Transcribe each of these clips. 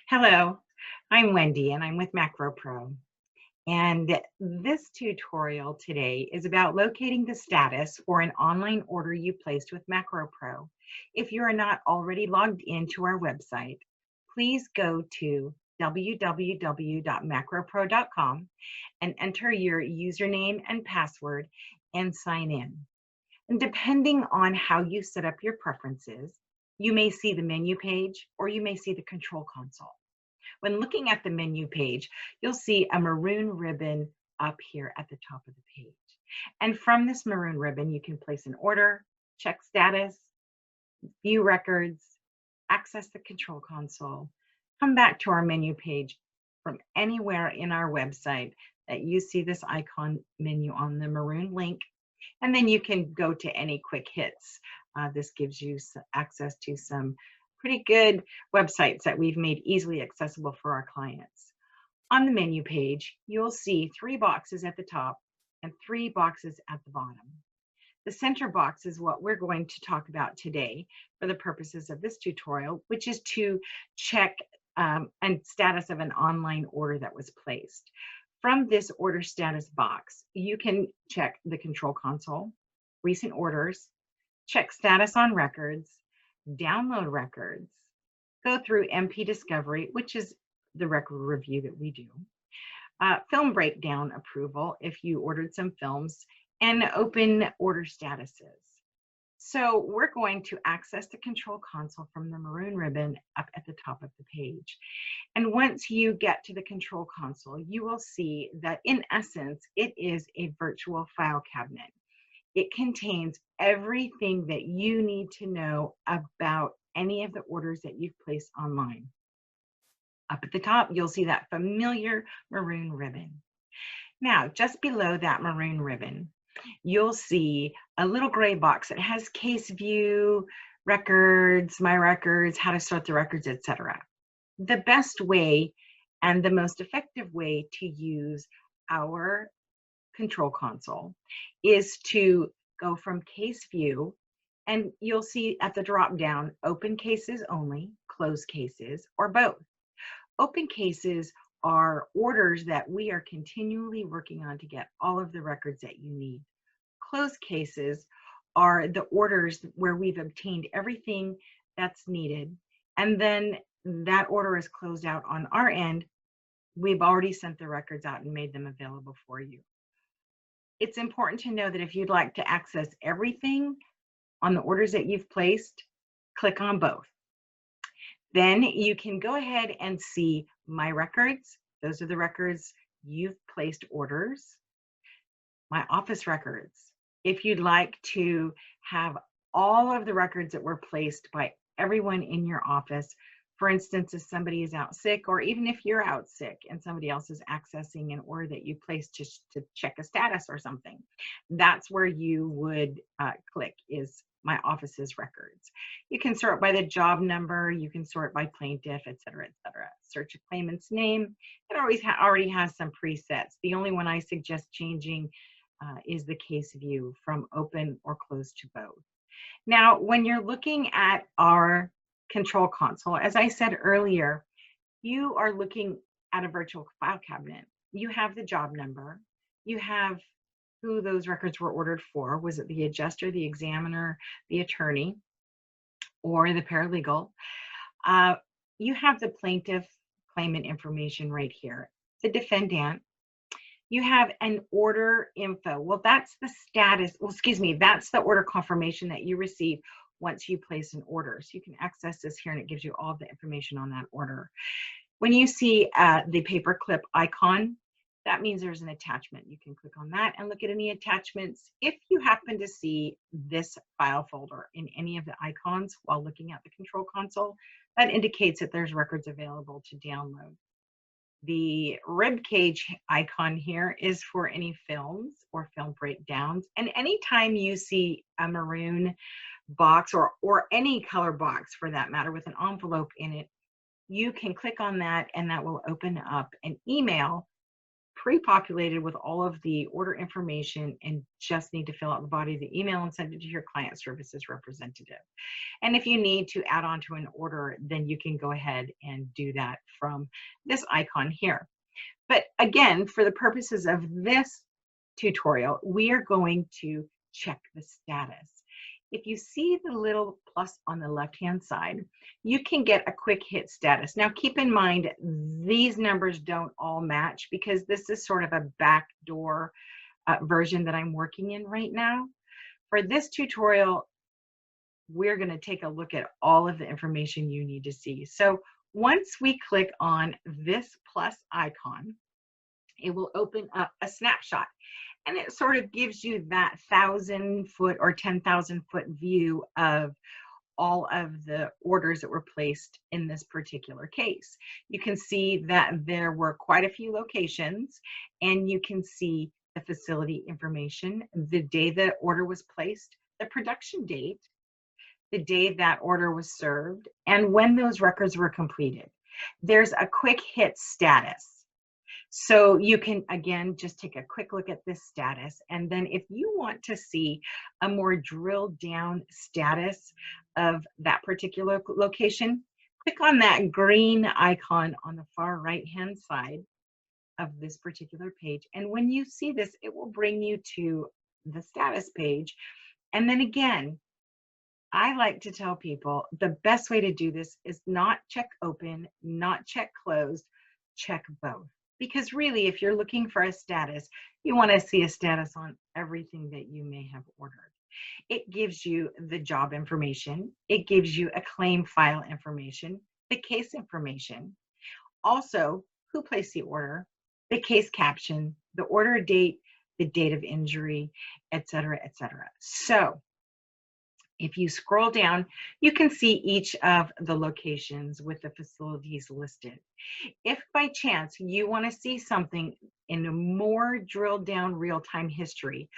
Hello, I'm Wendy and I'm with MacroPro. And this tutorial today is about locating the status for an online order you placed with MacroPro. If you are not already logged into our website, please go to www.macropro.com and enter your username and password and sign in. And depending on how you set up your preferences, you may see the menu page or you may see the control console. When looking at the menu page, you'll see a maroon ribbon up here at the top of the page. And from this maroon ribbon, you can place an order, check status, view records, access the control console, come back to our menu page from anywhere in our website that you see this icon menu on the maroon link, and then you can go to any quick hits. This gives you access to some pretty good websites that we've made easily accessible for our clients. On the menu page, you'll see 3 boxes at the top and 3 boxes at the bottom. The center box is what we're going to talk about today for the purposes of this tutorial, which is to check and status of an online order that was placed. From this order status box, you can check the control console, recent orders, check status on records, download records, go through MP Discovery, which is the record review that we do, film breakdown approval if you ordered some films, and open order statuses. So we're going to access the control console from the maroon ribbon up at the top of the page. And once you get to the control console, you will see that in essence, it is a virtual file cabinet. It contains everything that you need to know about any of the orders that you've placed online. Up at the top, you'll see that familiar maroon ribbon. Now, just below that maroon ribbon, you'll see a little gray box that has case view, records, my records, how to sort the records, etc. The best way and the most effective way to use our control console is to go from case view, and you'll see at the drop down open cases only, closed cases, or both. Open cases are orders that we are continually working on to get all of the records that you need. Closed cases are the orders where we've obtained everything that's needed, and then that order is closed out on our end. We've already sent the records out and made them available for you. It's important to know that if you'd like to access everything on the orders that you've placed, click on both. Then you can go ahead and see my records. Those are the records you've placed orders. My office records. If you'd like to have all of the records that were placed by everyone in your office, for instance, if somebody is out sick, or even if you're out sick and somebody else is accessing an order that you placed to check a status or something, that's where you would click, is my office's records. You can sort by the job number, you can sort by plaintiff, et cetera, et cetera. Search a claimant's name. It already has some presets. The only one I suggest changing is the case view from open or closed to both. Now, when you're looking at our control console, as I said earlier, you are looking at a virtual file cabinet. You have the job number, you have who those records were ordered for. Was it the adjuster, the examiner, the attorney, or the paralegal? You have the plaintiff claimant information right here, the defendant. You have an order info. Well, that's the status, well, excuse me, that's the order confirmation that you receive once you place an order. So you can access this here and it gives you all the information on that order. When you see the paperclip icon, that means there's an attachment. You can click on that and look at any attachments. If you happen to see this file folder in any of the icons while looking at the control console, that indicates that there's records available to download. The rib cage icon here is for any films or film breakdowns. And anytime you see a maroon box or any color box for that matter with an envelope in it, you can click on that and that will open up an email pre-populated with all of the order information and just need to fill out the body of the email and send it to your client services representative. And if you need to add on to an order, then you can go ahead and do that from this icon here. But again, for the purposes of this tutorial, we are going to check the status. If you see the little plus on the left-hand side, you can get a quick hit status. Now, keep in mind, these numbers don't all match because this is sort of a backdoor version that I'm working in right now. For this tutorial, we're going to take a look at all of the information you need to see. So once we click on this plus icon, it will open up a snapshot. And it sort of gives you that 1,000-foot or 10,000-foot view of all of the orders that were placed in this particular case. You can see that there were quite a few locations, and you can see the facility information, the day the order was placed, the production date, the day that order was served, and when those records were completed. There's a quick hit status. So you can, again, just take a quick look at this status. And then if you want to see a more drilled down status of that particular location, click on that green icon on the far right-hand side of this particular page. And when you see this, it will bring you to the status page. And then again, I like to tell people the best way to do this is not check open, not check closed, check both. Because really, if you're looking for a status, you want to see a status on everything that you may have ordered. It gives you the job information. It gives you a claim file information, the case information, also who placed the order, the case caption, the order date, the date of injury, et cetera, et cetera. So if you scroll down, you can see each of the locations with the facilities listed. If by chance you want to see something in a more drilled down real-time history,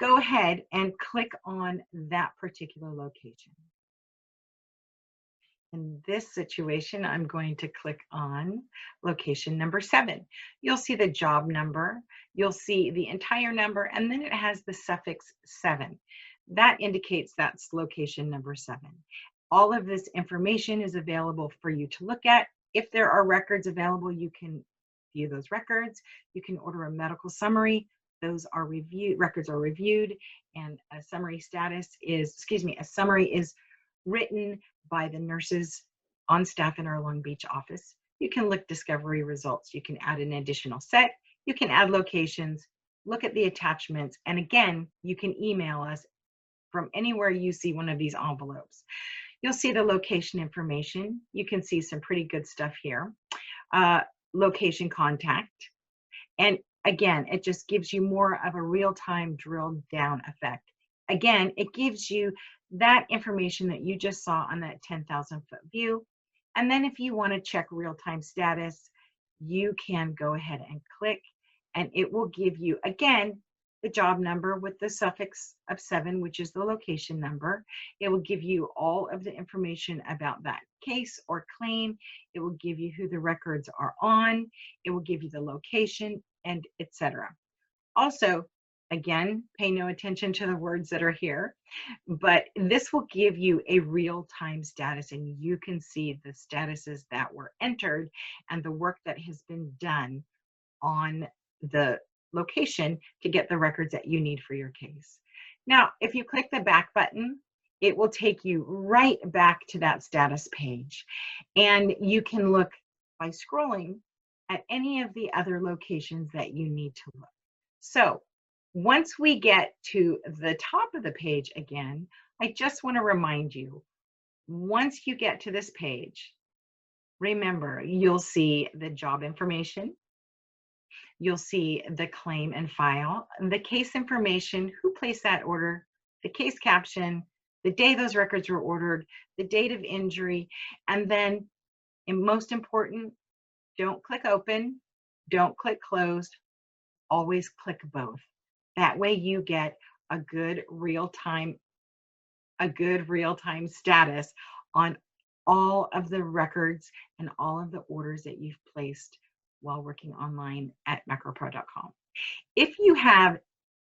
go ahead and click on that particular location. In this situation, I'm going to click on location number 7. You'll see the job number, you'll see the entire number, and then it has the suffix 7. That indicates that's location number 7. All of this information is available for you to look at. If there are records available, you can view those records. You can order a medical summary. Those are reviewed, records are reviewed, and a summary status is, a summary is written by the nurses on staff in our Long Beach office. You can look discovery results. You can add an additional set. You can add locations, look at the attachments, and again, you can email us from anywhere you see one of these envelopes. You'll see the location information. You can see some pretty good stuff here. Location contact. And again, it just gives you more of a real-time drilled down effect. Again, it gives you that information that you just saw on that 10,000-foot view. And then if you want to check real-time status, you can go ahead and click, and it will give you, again, the job number with the suffix of 7, which is the location number. It will give you all of the information about that case or claim. It will give you who the records are on. It will give you the location, and etc. Also, again, pay no attention to the words that are here, but this will give you a real-time status, and you can see the statuses that were entered and the work that has been done on the location to get the records that you need for your case. Now, if you click the back button, it will take you right back to that status page, and you can look by scrolling at any of the other locations that you need to look. So once we get to the top of the page again, I just want to remind you, once you get to this page, remember, you'll see the job information, you'll see the claim and file, the case information, who placed that order, the case caption, the day those records were ordered, the date of injury, and then, and most important, don't click open, don't click closed, always click both. That way you get a good real-time status on all of the records and all of the orders that you've placed while working online at macropro.com. If you have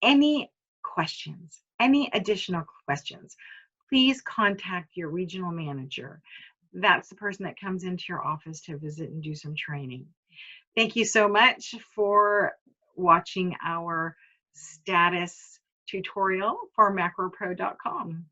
any questions, any additional questions, please contact your regional manager. That's the person that comes into your office to visit and do some training. Thank you so much for watching our status tutorial for macropro.com.